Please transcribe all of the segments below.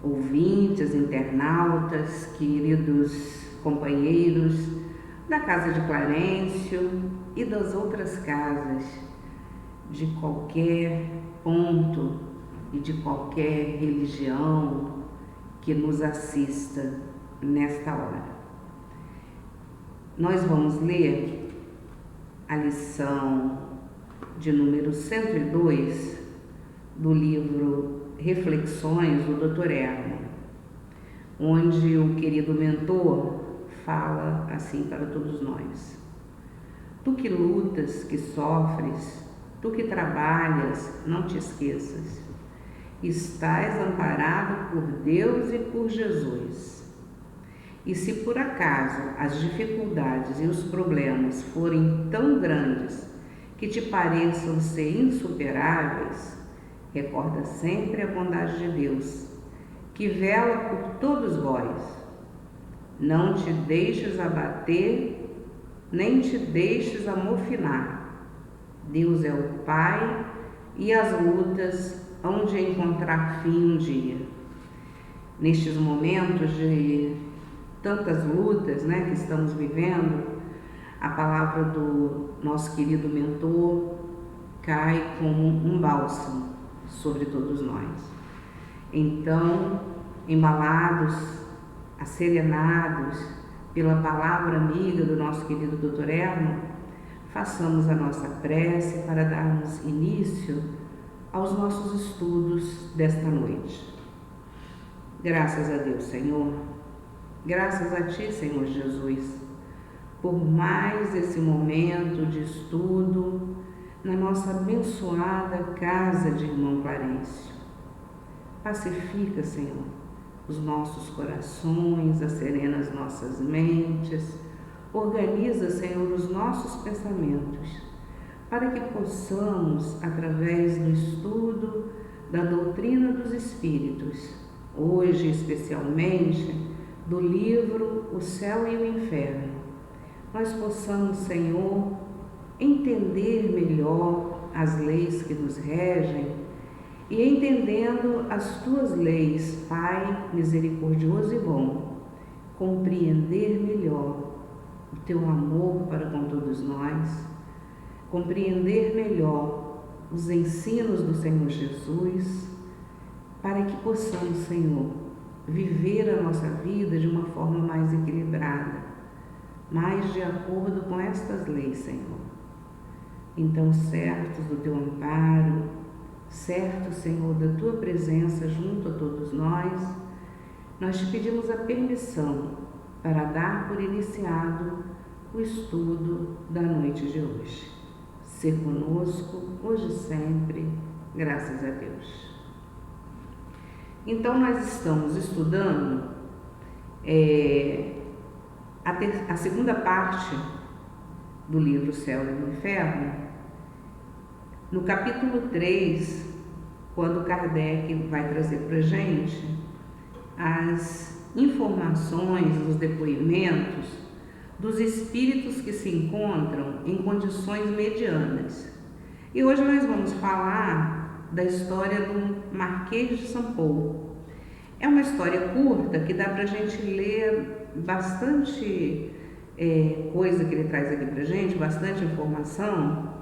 ouvintes, internautas, queridos companheiros da Casa de Clarencio e das outras casas de qualquer ponto e de qualquer religião que nos assista nesta hora. Nós vamos ler a lição de número 102 do livro Reflexões do Dr. Herman, onde o querido mentor fala assim para todos nós: tu que lutas, que sofres, tu que trabalhas, não te esqueças, estás amparado por Deus e por Jesus. E se por acaso as dificuldades e os problemas forem tão grandes que te pareçam ser insuperáveis, recorda sempre a bondade de Deus, que vela por todos vós. Não te deixes abater, nem te deixes amofinar. Deus é o Pai e as lutas hão de encontrar fim um dia. Nestes momentos de tantas lutas, que estamos vivendo, a palavra do nosso querido mentor cai como um bálsamo sobre todos nós. Então, embalados, asserenados pela palavra amiga do nosso querido Dr. Herman, façamos a nossa prece para darmos início aos nossos estudos desta noite. Graças a Deus, Senhor. Graças a Ti, Senhor Jesus, por mais esse momento de estudo na nossa abençoada casa de Irmão Clarencio. Pacifica, Senhor, os nossos corações, aserena as nossas mentes, organiza, Senhor, os nossos pensamentos, para que possamos, através do estudo da doutrina dos Espíritos, hoje especialmente do livro O Céu e o Inferno, nós possamos, Senhor, entender melhor as leis que nos regem e, entendendo as Tuas leis, Pai misericordioso e bom, compreender melhor o Teu amor para com todos nós, compreender melhor os ensinos do Senhor Jesus, para que possamos, Senhor, viver a nossa vida de uma forma mais equilibrada, mais de acordo com estas leis, Senhor. Então, certos do Teu amparo, certo, Senhor, da Tua presença junto a todos nós te pedimos a permissão para dar por iniciado o estudo da noite de hoje. Ser conosco, hoje e sempre, graças a Deus. Então, nós estamos estudando a segunda parte do livro Céu e o Inferno, no capítulo 3, quando Kardec vai trazer para a gente as informações, os depoimentos dos espíritos que se encontram em condições medianas. E hoje nós vamos falar da história do Marquês de São Paulo. É uma história curta que dá para a gente ler bastante coisa que ele traz aqui para a gente, bastante informação,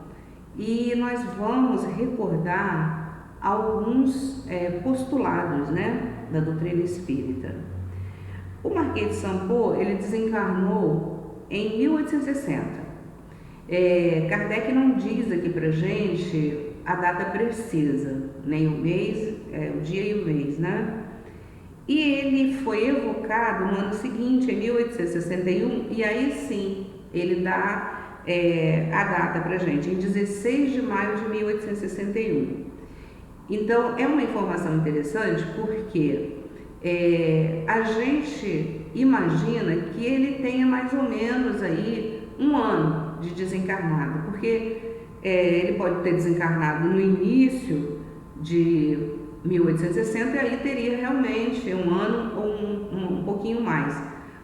e nós vamos recordar alguns postulados, da doutrina espírita. O Marquês de São Paulo, ele desencarnou em 1860. Kardec não diz aqui para a gente a data precisa, nem o mês, o dia e o mês, E ele foi evocado no ano seguinte, em 1861, e aí sim, ele dá a data para a gente, em 16 de maio de 1861. Então, é uma informação interessante porque a gente imagina que ele tenha mais ou menos aí um ano de desencarnado, porque ele pode ter desencarnado no início de 1860 e aí teria realmente um ano ou um pouquinho mais.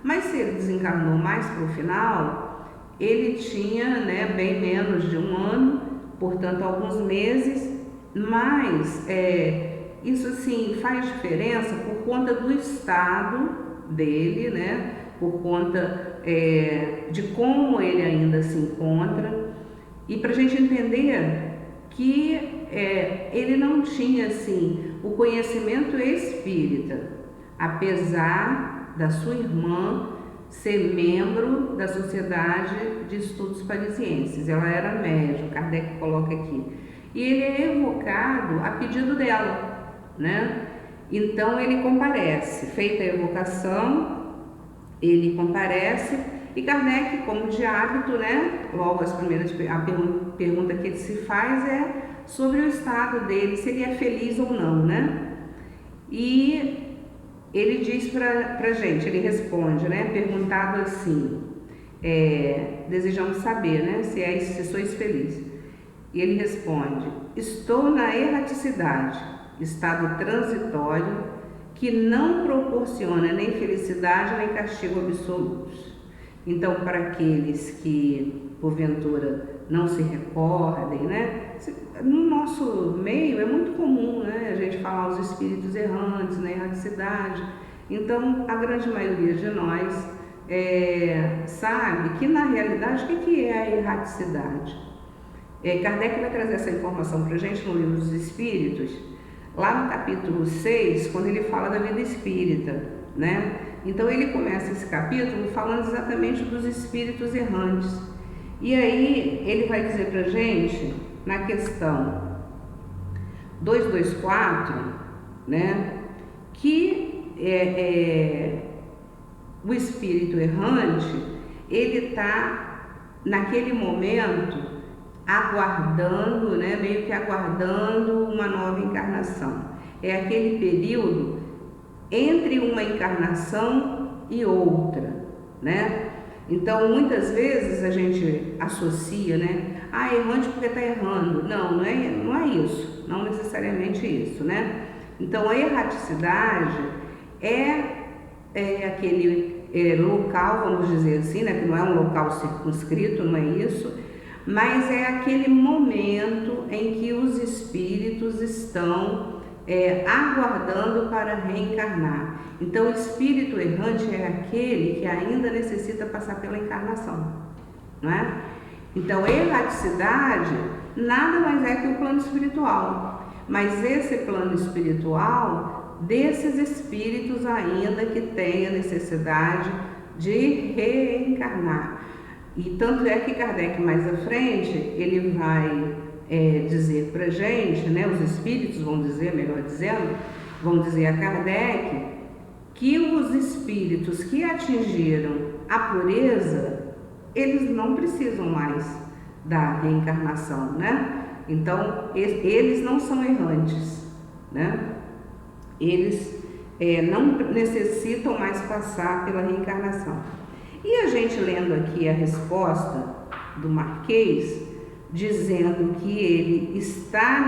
Mas se ele desencarnou mais para o final, ele tinha bem menos de um ano, portanto alguns meses, mas isso assim faz diferença por conta do estado dele, né? Por conta de como ele ainda se encontra, e para a gente entender que ele não tinha assim o conhecimento espírita, apesar da sua irmã ser membro da Sociedade de Estudos Parisienses. Ela era médium, Kardec coloca aqui. E ele é evocado a pedido dela, né? Então ele comparece, feita a evocação, ele comparece e Kardec, como de hábito, né? Logo a pergunta que ele se faz é sobre o estado dele, se ele é feliz ou não, né? E ele diz pra gente, ele responde, né? Perguntado assim, desejamos saber, né? Se sois felizes. E ele responde: estou na erraticidade, estado transitório que não proporciona nem felicidade nem castigo absolutos. Então, para aqueles que porventura não se recordem, né? No nosso meio é muito comum, né? A gente falar os espíritos errantes, na erraticidade. Então, a grande maioria de nós sabe que na realidade o que é a erraticidade? Kardec vai trazer essa informação para a gente no Livro dos Espíritos, lá no capítulo 6, quando ele fala da vida espírita, né? Então ele começa esse capítulo falando exatamente dos espíritos errantes. E aí ele vai dizer para a gente, na questão 224, né, que o espírito errante, ele está naquele momento aguardando, né, meio que aguardando uma nova encarnação. É aquele período entre uma encarnação e outra, né? Então, muitas vezes a gente associa, né? Errante porque está errando. Não é isso, não necessariamente isso, né? Então, a erraticidade é aquele local, vamos dizer assim, né? Que não é um local circunscrito, não é isso, mas é aquele momento em que os espíritos estão aguardando para reencarnar. Então, o espírito errante é aquele que ainda necessita passar pela encarnação, não é? Então, erraticidade nada mais é que o plano espiritual, mas esse plano espiritual desses espíritos ainda que têm a necessidade de reencarnar. E tanto é que Kardec mais à frente, ele vai dizer para a gente, né, os espíritos vão dizer, melhor dizendo, vão dizer a Kardec que os espíritos que atingiram a pureza, eles não precisam mais da reencarnação, né? Então, eles não são errantes, né? Eles não necessitam mais passar pela reencarnação. E a gente lendo aqui a resposta do Marquês, dizendo que ele está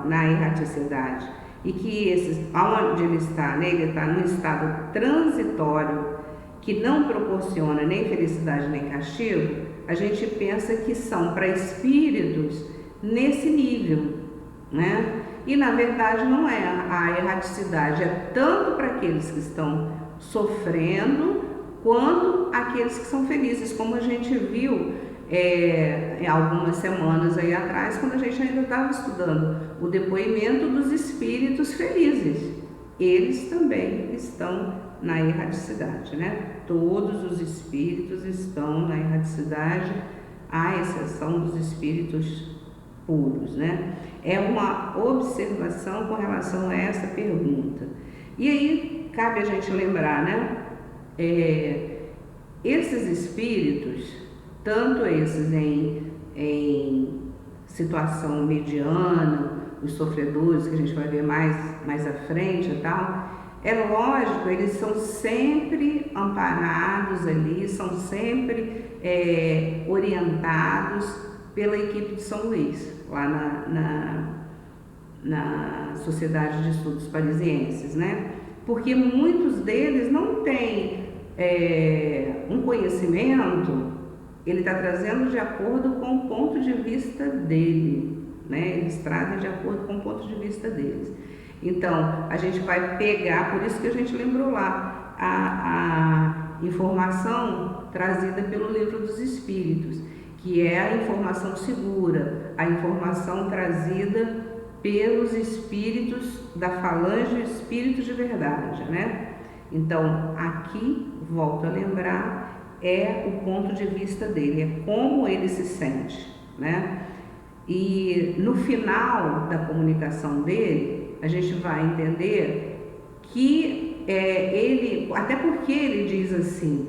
na erraticidade e que onde ele está, né, ele está num estado transitório que não proporciona nem felicidade nem castigo, a gente pensa que são para espíritos nesse nível, né? E na verdade não é. A erraticidade é tanto para aqueles que estão sofrendo quanto aqueles que são felizes, como a gente viu algumas semanas aí atrás, quando a gente ainda estava estudando o depoimento dos espíritos felizes. Eles também estão na erraticidade, né? Todos os espíritos estão na erraticidade, à exceção dos espíritos puros, né? É uma observação com relação a essa pergunta. E aí cabe a gente lembrar, né? Esses espíritos, tanto esses em situação mediana, os sofredores, que a gente vai ver mais à frente e tal, é lógico, eles são sempre amparados ali, são sempre orientados pela equipe de São Luís, lá na Sociedade de Estudos Parisienses, né? Porque muitos deles não têm um conhecimento, ele está trazendo de acordo com o ponto de vista dele, né? Eles trazem de acordo com o ponto de vista deles. Então, a gente vai pegar, por isso que a gente lembrou lá, a informação trazida pelo Livro dos Espíritos, que é a informação segura, a informação trazida pelos espíritos da falange espíritos de verdade, né? Então, aqui, volto a lembrar, é o ponto de vista dele, é como ele se sente, né? E no final da comunicação dele, a gente vai entender que ele, até porque ele diz assim,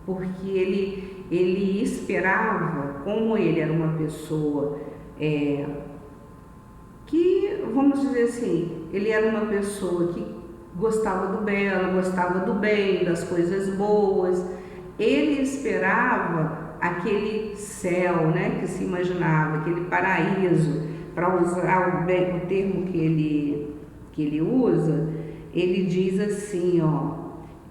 porque ele esperava, como ele era uma pessoa que, vamos dizer assim, ele era uma pessoa que gostava do belo, gostava do bem, das coisas boas, ele esperava aquele céu, né, que se imaginava, aquele paraíso, para usar o termo que ele usa, ele diz assim, ó,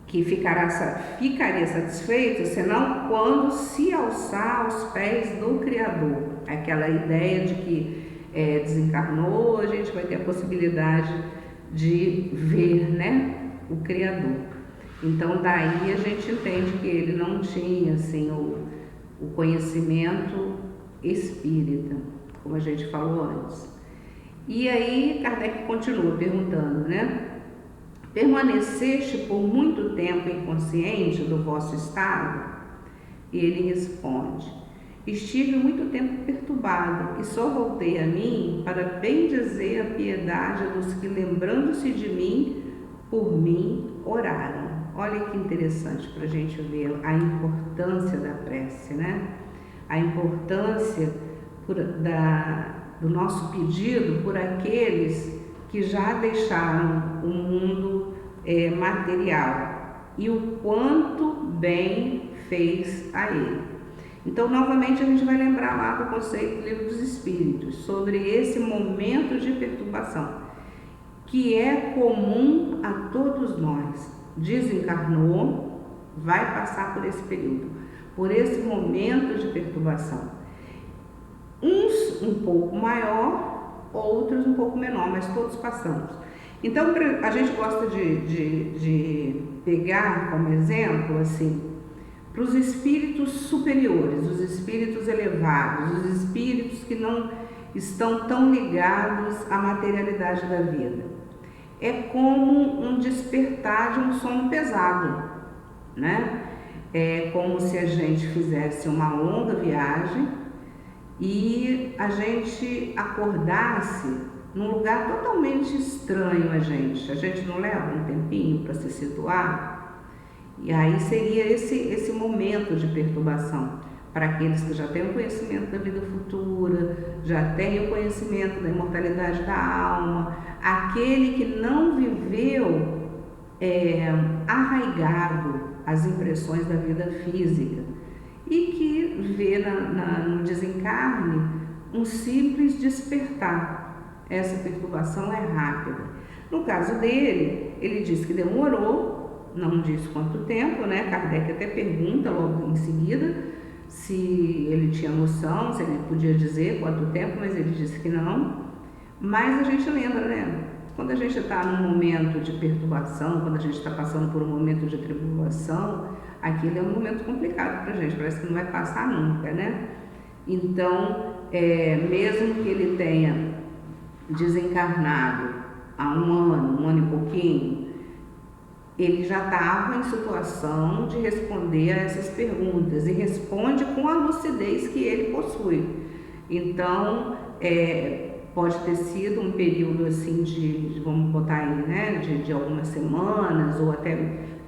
que ficaria satisfeito senão quando se alçar aos pés do Criador. Aquela ideia de que desencarnou, a gente vai ter a possibilidade de ver, né, o Criador. Então daí a gente entende que ele não tinha assim o conhecimento espírita, como a gente falou antes. E aí Kardec continua perguntando, né? Permaneceste por muito tempo inconsciente do vosso estado? E ele responde: estive muito tempo perturbado e só voltei a mim para bem dizer a piedade dos que, lembrando-se de mim, por mim oraram. Olha que interessante para a gente ver a importância da prece, né? A importância do nosso pedido por aqueles que já deixaram o mundo material e o quanto bem fez a ele. Então, novamente, a gente vai lembrar lá do conceito do Livro dos Espíritos, sobre esse momento de perturbação, que é comum a todos nós. Desencarnou, vai passar por esse período, por esse momento de perturbação. Uns um pouco maior, outros um pouco menor, mas todos passamos. Então, a gente gosta de pegar como exemplo, assim, para os espíritos superiores, os espíritos elevados, os espíritos que não estão tão ligados à materialidade da vida. É como um despertar de um sono pesado, né? É como se a gente fizesse uma longa viagem e a gente acordasse num lugar totalmente estranho a gente não leva um tempinho para se situar, e aí seria esse momento de perturbação para aqueles que já têm o conhecimento da vida futura, já têm o conhecimento da imortalidade da alma, aquele que não viveu arraigado às impressões da vida física e que vê no desencarne um simples despertar. Essa perturbação é rápida. No caso dele, ele disse que demorou, não disse quanto tempo, né? Kardec até pergunta logo em seguida se ele tinha noção, se ele podia dizer quanto tempo, mas ele disse que não. Mas a gente lembra, né? Quando a gente está num momento de perturbação, quando a gente está passando por um momento de tribulação, aquilo é um momento complicado para a gente, parece que não vai passar nunca, né? Então, mesmo que ele tenha desencarnado há um ano e pouquinho, ele já estava em situação de responder a essas perguntas e responde com a lucidez que ele possui. Então, pode ter sido um período assim vamos botar aí, né, de algumas semanas ou até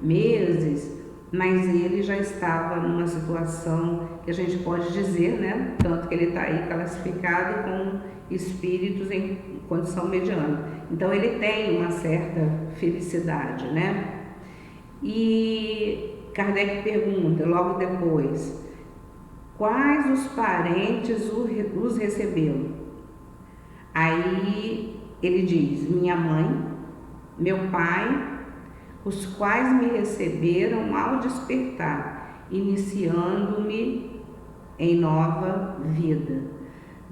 meses, mas ele já estava numa situação que a gente pode dizer, né, tanto que ele está aí classificado com espíritos em condição mediana. Então ele tem uma certa felicidade, né? E Kardec pergunta logo depois: quais os parentes os receberam? Aí ele diz: minha mãe, meu pai, os quais me receberam ao despertar, iniciando-me em nova vida,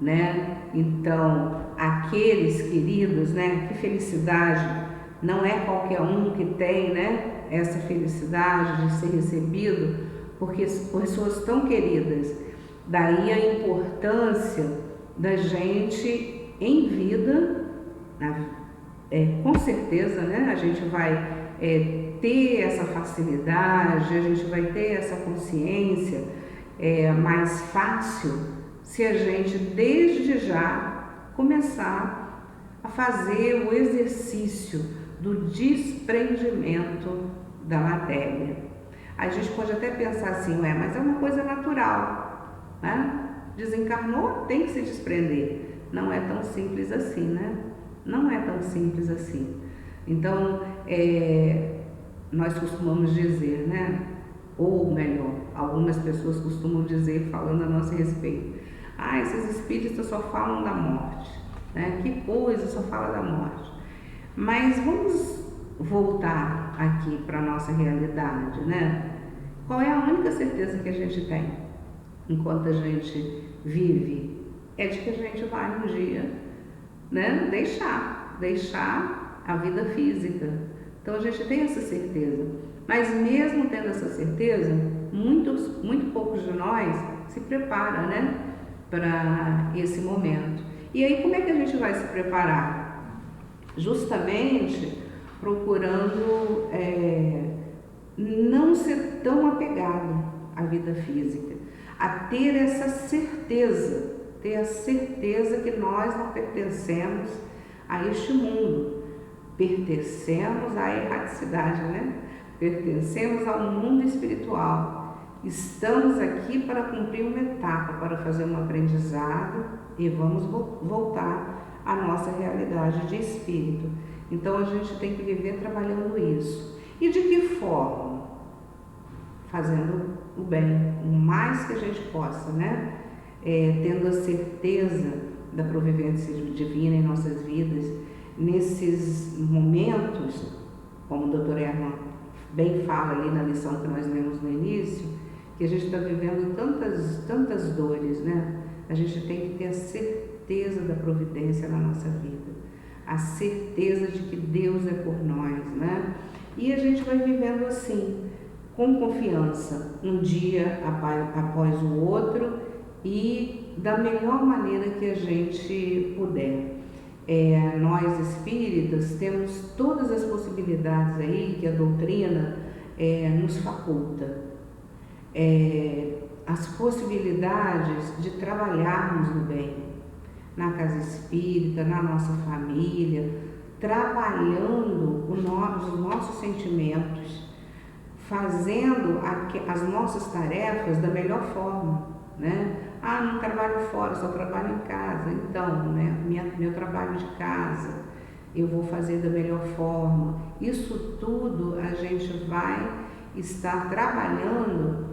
né? Então, aqueles queridos, né? Que felicidade, não é qualquer um que tem, né? Essa felicidade de ser recebido por pessoas tão queridas. Daí a importância da gente em vida, com certeza, né? A gente vai ter essa facilidade, a gente vai ter essa consciência mais fácil se a gente desde já começar a fazer o exercício do desprendimento da matéria. A gente pode até pensar assim, mas é uma coisa natural, né? Desencarnou, tem que se desprender. Não é tão simples assim, né? Não é tão simples assim. Então, nós costumamos dizer, né? Ou melhor, algumas pessoas costumam dizer, falando a nosso respeito, esses espíritas só falam da morte, né? Que coisa, só fala da morte. Mas vamos voltar aqui para a nossa realidade, né? Qual é a única certeza que a gente tem enquanto a gente vive? É de que a gente vai um dia, né, deixar a vida física. Então a gente tem essa certeza. Mas mesmo tendo essa certeza, muito poucos de nós se preparam, né, para esse momento. E aí como é que a gente vai se preparar? Justamente procurando não ser tão apegado à vida física, a ter essa certeza, ter a certeza que nós não pertencemos a este mundo, pertencemos à erraticidade, né? Pertencemos ao mundo espiritual. Estamos aqui para cumprir uma etapa, para fazer um aprendizado e vamos voltar à nossa realidade de espírito. Então a gente tem que viver trabalhando isso. E de que forma? Fazendo o bem, o mais que a gente possa, né? Tendo a certeza da providência divina em nossas vidas, nesses momentos, como o Dr. Herman bem fala ali na lição que nós lemos no início, que a gente está vivendo tantas dores, né? A gente tem que ter a certeza da providência na nossa vida, a certeza de que Deus é por nós, né? E a gente vai vivendo assim, com confiança, um dia após o outro e da melhor maneira que a gente puder. Nós espíritas temos todas as possibilidades aí que a doutrina nos faculta. As possibilidades de trabalharmos no bem, na casa espírita, na nossa família, trabalhando os nossos sentimentos, fazendo as nossas tarefas da melhor forma, né? Não trabalho fora, só trabalho em casa. Então, né, meu trabalho de casa eu vou fazer da melhor forma. Isso tudo a gente vai estar trabalhando,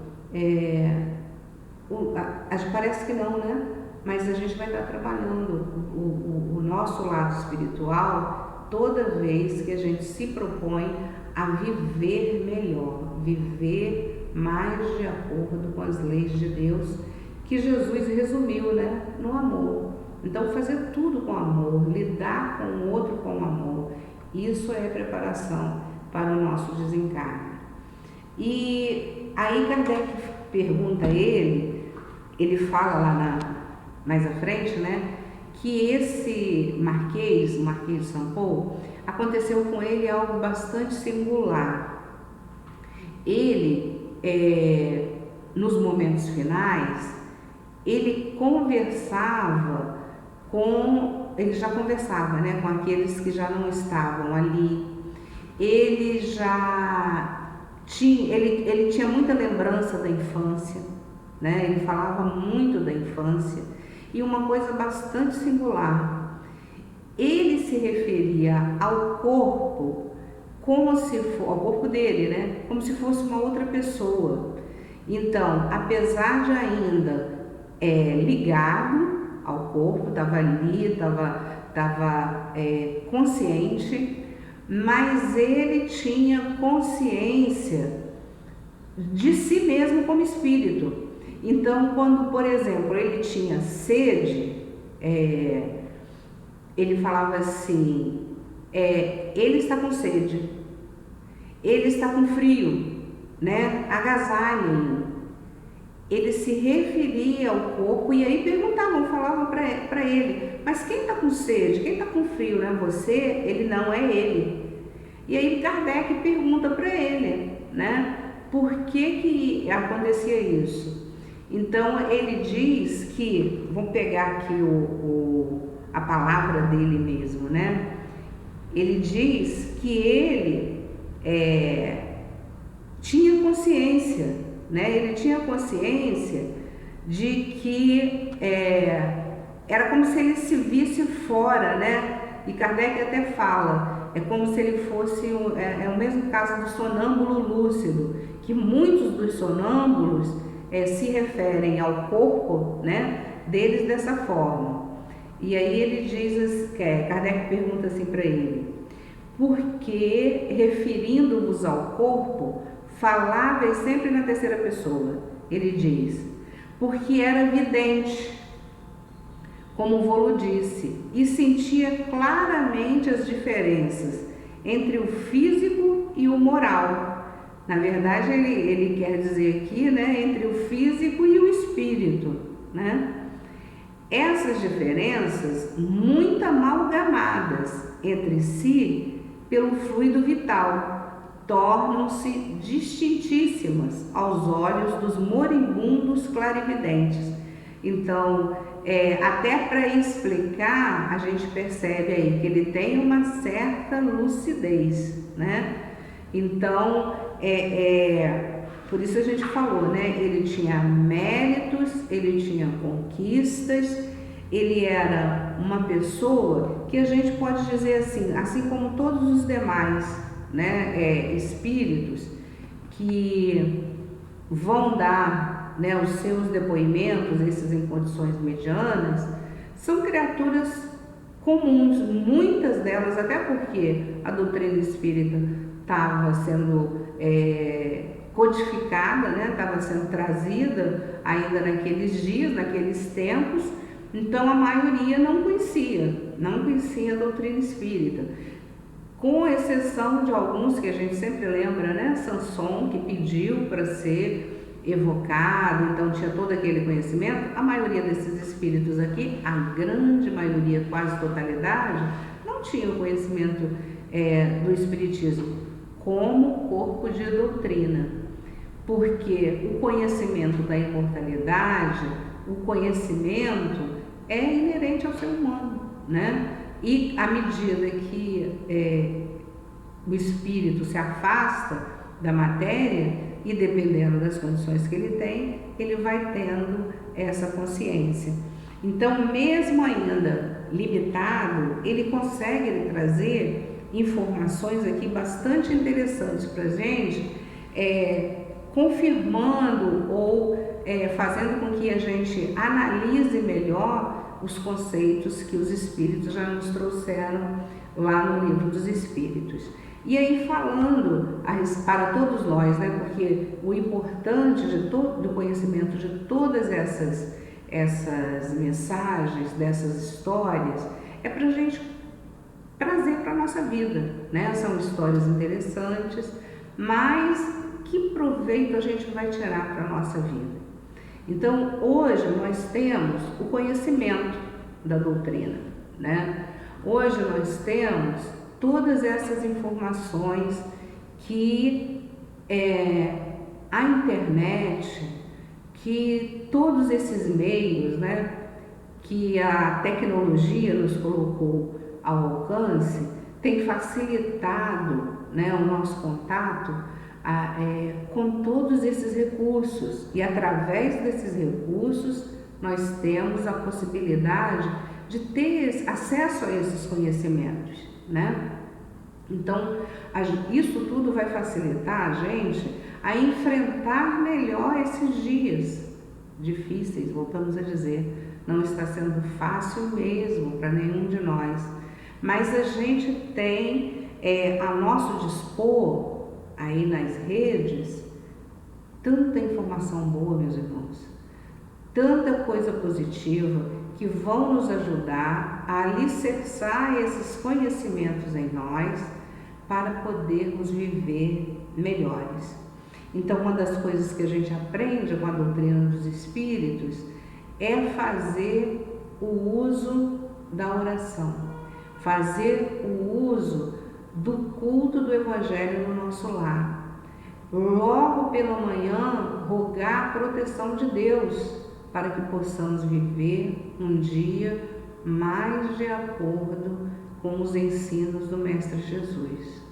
parece que não, né? Mas a gente vai estar trabalhando o nosso lado espiritual toda vez que a gente se propõe a viver melhor, viver mais de acordo com as leis de Deus, que Jesus resumiu, né, no amor. Então, fazer tudo com amor, lidar com o outro com amor, isso é preparação para o nosso desencarne. E aí Kardec pergunta a ele fala lá mais à frente, né, que esse Marquês, o Marquês de São Paulo, aconteceu com ele algo bastante singular. Ele, nos momentos finais, ele já conversava, né, com aqueles que já não estavam ali. Ele tinha muita lembrança da infância, né? Ele falava muito da infância. E uma coisa bastante singular, ele se referia ao corpo ao corpo dele, né? Como se fosse uma outra pessoa. Então, apesar de ainda ligado ao corpo, estava ali, estava consciente, mas ele tinha consciência de si mesmo como espírito. Então, quando, por exemplo, ele tinha sede, ele falava assim, ele está com sede, ele está com frio, né? Agasalhem. Ele se referia ao corpo e aí falavam para ele, mas quem está com sede, quem está com frio, não é você? Ele não é ele. E aí Kardec pergunta para ele, né? Por que acontecia isso? Então ele diz que, vamos pegar aqui a palavra dele mesmo, né? Ele diz que ele tinha consciência, né? Ele tinha consciência de que era como se ele se visse fora, né? E Kardec até fala, é como se ele fosse, o mesmo caso do sonâmbulo lúcido, que muitos dos sonâmbulos se referem ao corpo, né, deles dessa forma. E aí ele diz, Kardec pergunta assim para ele, por que, referindo-vos ao corpo, faláveis sempre na terceira pessoa? Ele diz, porque era vidente, como o Volo disse, e sentia claramente as diferenças entre o físico e o moral. Na verdade, ele quer dizer aqui, né, entre o físico e o espírito, né? Essas diferenças, muito amalgamadas entre si pelo fluido vital, tornam-se distintíssimas aos olhos dos moribundos clarividentes. Então, até para explicar, a gente percebe aí que ele tem uma certa lucidez, né? Então, por isso a gente falou, né? Ele tinha méritos, ele tinha conquistas, ele era uma pessoa que a gente pode dizer assim como todos os demais, né? Espíritos que vão dar, né, os seus depoimentos, esses em condições medianas, são criaturas comuns, muitas delas, até porque a doutrina espírita estava sendo codificada, né? Estava sendo trazida ainda naqueles dias, naqueles tempos, então a maioria não conhecia a doutrina espírita, com exceção de alguns que a gente sempre lembra, né? Sanson, que pediu para ser evocado, então tinha todo aquele conhecimento. A maioria desses espíritos aqui, a grande maioria, quase totalidade, não tinha o conhecimento do espiritismo como corpo de doutrina, porque o conhecimento da imortalidade, o conhecimento é inerente ao ser humano, né? E à medida que o espírito se afasta da matéria, e dependendo das condições que ele tem, ele vai tendo essa consciência. Então, mesmo ainda limitado, ele consegue trazer informações aqui bastante interessantes para a gente, confirmando ou fazendo com que a gente analise melhor os conceitos que os espíritos já nos trouxeram lá no Livro dos Espíritos. E aí falando para todos nós, né, porque o importante do conhecimento de todas essas mensagens, dessas histórias, é para a gente trazer para a nossa vida, né? São histórias interessantes, mas que proveito a gente vai tirar para a nossa vida? Então, hoje nós temos o conhecimento da doutrina, né? Hoje nós temos todas essas informações que a internet, que todos esses meios, né, que a tecnologia nos colocou ao alcance, tem facilitado, né, o nosso contato com todos esses recursos, e através desses recursos nós temos a possibilidade de ter acesso a esses conhecimentos, né? Então, isso tudo vai facilitar a gente a enfrentar melhor esses dias difíceis, voltamos a dizer, não está sendo fácil mesmo para nenhum de nós, mas a gente tem a nosso dispor aí nas redes tanta informação boa, meus irmãos, tanta coisa positiva que vão nos ajudar a alicerçar esses conhecimentos em nós para podermos viver melhores. Então, uma das coisas que a gente aprende com a doutrina dos Espíritos é fazer o uso da oração, fazer o uso do culto do Evangelho no nosso lar. Logo pela manhã, rogar a proteção de Deus para que possamos viver um dia mais de acordo com os ensinos do Mestre Jesus.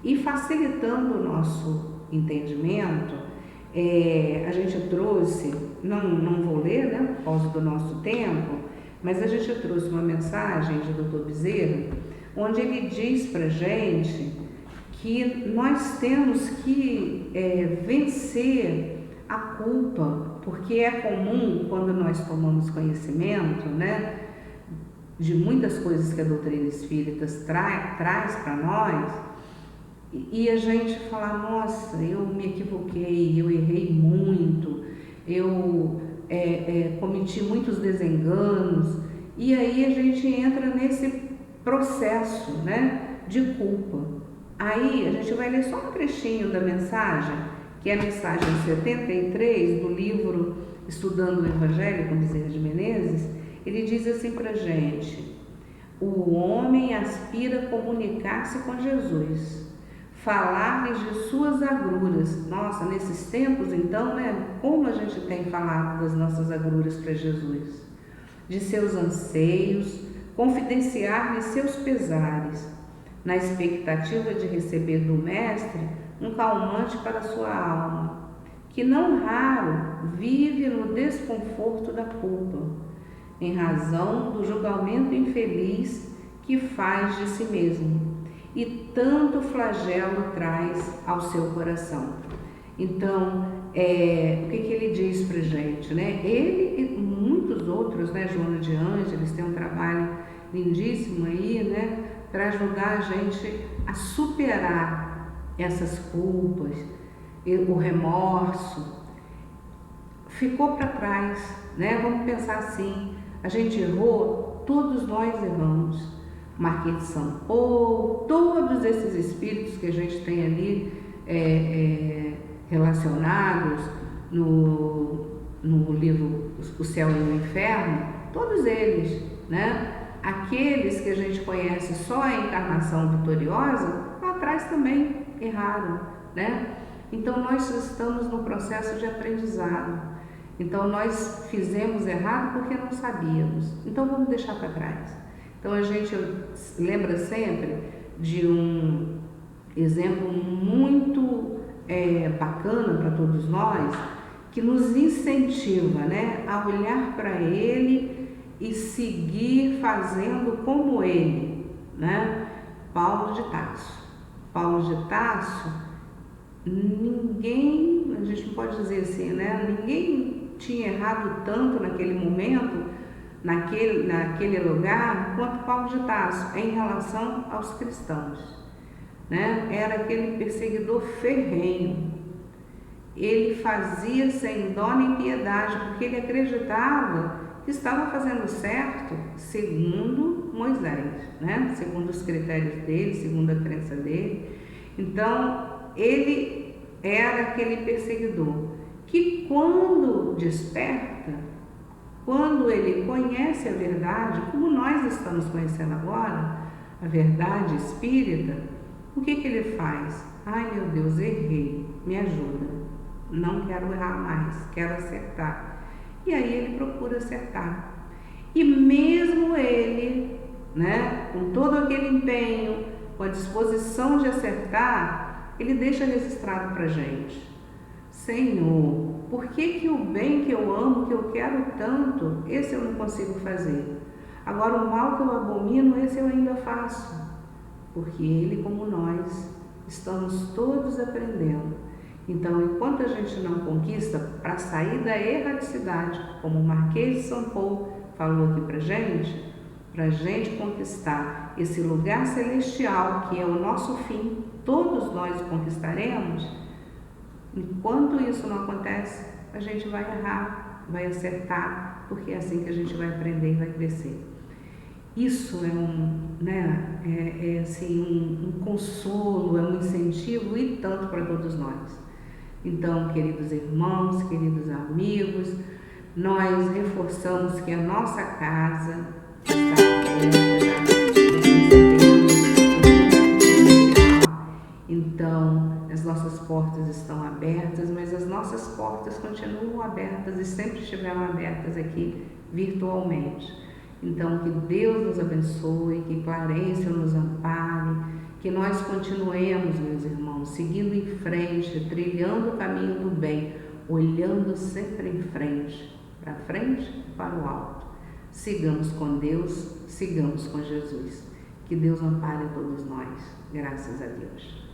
E facilitando o nosso entendimento, a gente trouxe, não vou ler, né, por causa do nosso tempo, mas a gente trouxe uma mensagem de Dr. Bezerra, onde ele diz pra gente que nós temos que vencer a culpa, porque é comum quando nós tomamos conhecimento, né, de muitas coisas que a doutrina espírita traz para nós, e a gente falar, nossa, eu me equivoquei, eu errei muito, eu cometi muitos desenganos, e aí a gente entra nesse processo, né, de culpa. Aí a gente vai ler só um trechinho da mensagem, que é a mensagem 73 do livro Estudando o Evangelho com Bezerra de Menezes. Ele diz assim pra gente: o homem aspira a comunicar-se com Jesus, falar-lhes de suas agruras. Nossa, nesses tempos então, né, como a gente tem falado das nossas agruras para Jesus, de seus anseios, confidenciar-lhes seus pesares, na expectativa de receber do Mestre um calmante para sua alma, que não raro vive no desconforto da culpa, em razão do julgamento infeliz que faz de si mesmo, e tanto flagelo traz ao seu coração. Então, o que ele diz pra gente, né? Ele e muitos outros, né? Joana de Ângeles tem um trabalho lindíssimo aí, né? Para ajudar a gente a superar essas culpas, o remorso. Ficou para trás, né? Vamos pensar assim, a gente errou, todos nós erramos. Marquês de São Paulo, todos esses espíritos que a gente tem ali relacionados no livro O Céu e o Inferno, todos eles, né? Aqueles que a gente conhece só a encarnação vitoriosa, lá atrás também erraram, né? Então nós estamos no processo de aprendizado. Então nós fizemos errado porque não sabíamos. Então vamos deixar para trás. Então a gente lembra sempre de um exemplo muito bacana para todos nós, que nos incentiva, né, a olhar para ele e seguir fazendo como ele, né? Paulo de Tarso. Paulo de Tarso, ninguém, a gente não pode dizer assim, né? Ninguém tinha errado tanto naquele momento, naquele lugar, quanto Paulo de Tarso, em relação aos cristãos, né? Era aquele perseguidor ferrenho. Ele fazia sem dó nem piedade, porque ele acreditava que estava fazendo certo segundo Moisés, né? Segundo os critérios dele, segundo a crença dele. Então, ele era aquele perseguidor que, quando desperta, quando ele conhece a verdade, como nós estamos conhecendo agora, a verdade espírita, o que ele faz? Ai, meu Deus, errei, me ajuda. Não quero errar mais, quero acertar. E aí ele procura acertar. E mesmo ele, né, com todo aquele empenho, com a disposição de acertar, ele deixa registrado para a gente: Senhor, por que o bem que eu amo, que eu quero tanto, esse eu não consigo fazer? Agora o mal que eu abomino, esse eu ainda faço. Porque ele, como nós, estamos todos aprendendo. Então, enquanto a gente não conquista, para sair da erraticidade, como o Marquês de São Paulo falou aqui para gente conquistar esse lugar celestial, que é o nosso fim, todos nós conquistaremos. Enquanto isso não acontece, a gente vai errar, vai acertar, porque é assim que a gente vai aprender e vai crescer. Isso é assim, um consolo, é um incentivo e tanto para todos nós. Então, queridos irmãos, queridos amigos, nós reforçamos que a nossa casa está aberta, então as nossas portas estão abertas, mas as nossas portas continuam abertas e sempre estiveram abertas aqui virtualmente. Então, que Deus nos abençoe, que Clarencio nos ampare, que nós continuemos, meus irmãos, seguindo em frente, trilhando o caminho do bem, olhando sempre em frente, para frente e para o alto. Sigamos com Deus, sigamos com Jesus. Que Deus ampare a todos nós. Graças a Deus.